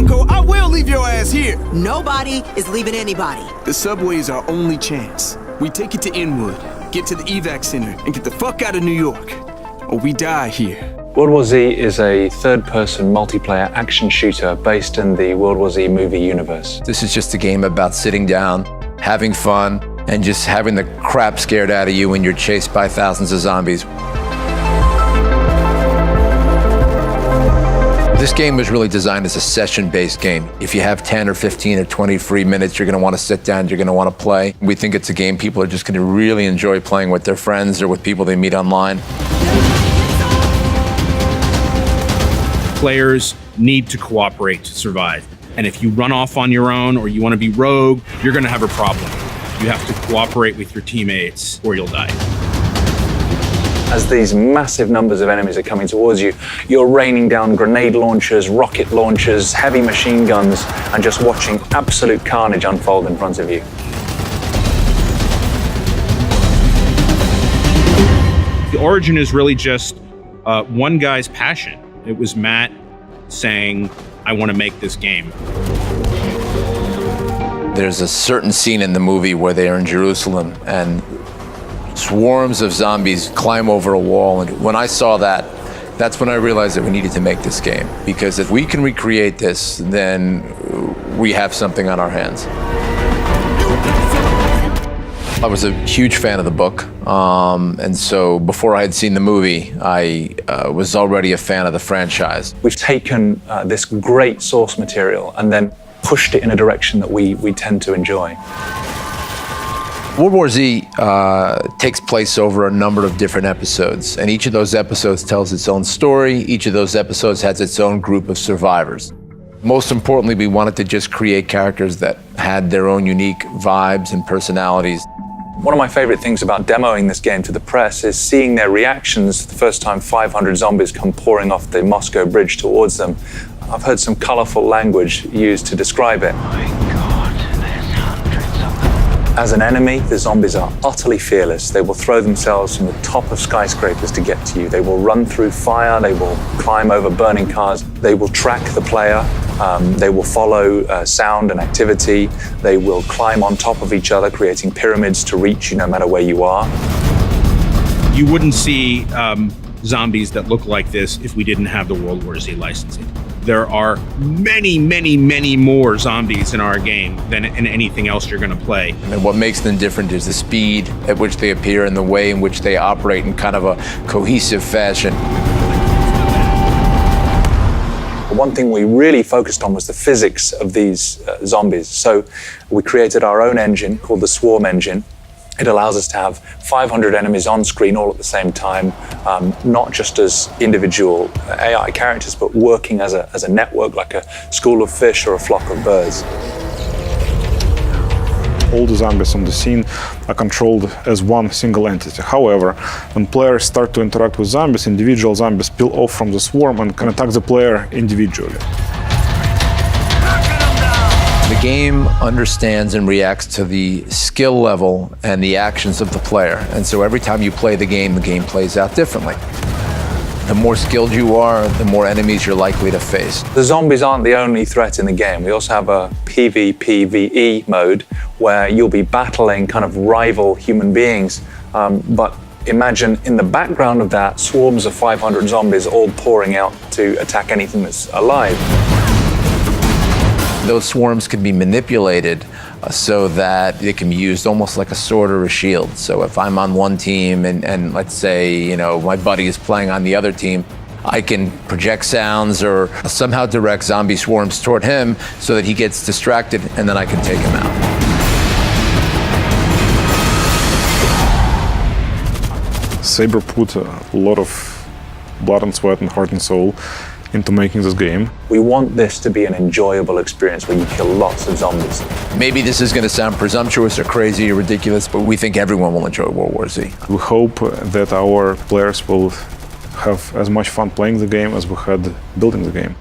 Coco, I will leave your ass here. Nobody is leaving anybody. The subway is our only chance. We take it to Inwood, get to the evac center, and get the fuck out of New York. Or we die here. World War Z is a third-person multiplayer action shooter based in the World War Z movie universe. This is just a game about sitting down, having fun, and just having the crap scared out of you when you're chased by thousands of zombies. This game was really designed as a session-based game. If you have 10 or 15 or 20 free minutes, you're gonna wanna sit down, you're gonna wanna play. We think it's a game people are just gonna really enjoy playing with their friends or with people they meet online. Players need to cooperate to survive. And if you run off on your own or you wanna be rogue, you're gonna have a problem. You have to cooperate with your teammates or you'll die. As these massive numbers of enemies are coming towards you, you're raining down grenade launchers, rocket launchers, heavy machine guns, and just watching absolute carnage unfold in front of you. The origin is really just one guy's passion. It was Matt saying, I want to make this game. There's a certain scene in the movie where they are in Jerusalem and swarms of zombies climb over a wall, and when I saw that, that's when I realized that we needed to make this game, because if we can recreate this, then we have something on our hands. I was a huge fan of the book, and so before I had seen the movie, I was already a fan of the franchise. We've taken this great source material and then pushed it in a direction that we tend to enjoy. World War Z takes place over a number of different episodes, and each of those episodes tells its own story. Each of those episodes has its own group of survivors. Most importantly, we wanted to just create characters that had their own unique vibes and personalities. One of my favorite things about demoing this game to the press is seeing their reactions the first time 500 zombies come pouring off the Moscow bridge towards them. I've heard some colorful language used to describe it. As an enemy, the zombies are utterly fearless. They will throw themselves from the top of skyscrapers to get to you. They will run through fire. They will climb over burning cars. They will track the player. They will follow sound and activity. They will climb on top of each other, creating pyramids to reach you no matter where you are. You wouldn't see zombies that look like this if we didn't have the World War Z licensing. There are many, many, many more zombies in our game than in anything else you're going to play. And what makes them different is the speed at which they appear and the way in which they operate in kind of a cohesive fashion. One thing we really focused on was the physics of these zombies. So we created our own engine called the Swarm engine. It allows us to have 500 enemies on screen all at the same time, not just as individual AI characters, but working as a network, like a school of fish or a flock of birds. All the zombies on the scene are controlled as one single entity. However, when players start to interact with zombies, individual zombies spill off from the swarm and can attack the player individually. The game understands and reacts to the skill level and the actions of the player. And so every time you play the game plays out differently. The more skilled you are, the more enemies you're likely to face. The zombies aren't the only threat in the game. We also have a PvPvE mode where you'll be battling kind of rival human beings. But imagine in the background of that, swarms of 500 zombies all pouring out to attack anything that's alive. Those swarms can be manipulated so that they can be used almost like a sword or a shield. So if I'm on one team and let's say, my buddy is playing on the other team, I can project sounds or somehow direct zombie swarms toward him so that he gets distracted and then I can take him out. Saber put a lot of blood and sweat and heart and soul into making this game. We want this to be an enjoyable experience where you kill lots of zombies. Maybe this is going to sound presumptuous or crazy or ridiculous, but we think everyone will enjoy World War Z. We hope that our players will have as much fun playing the game as we had building the game.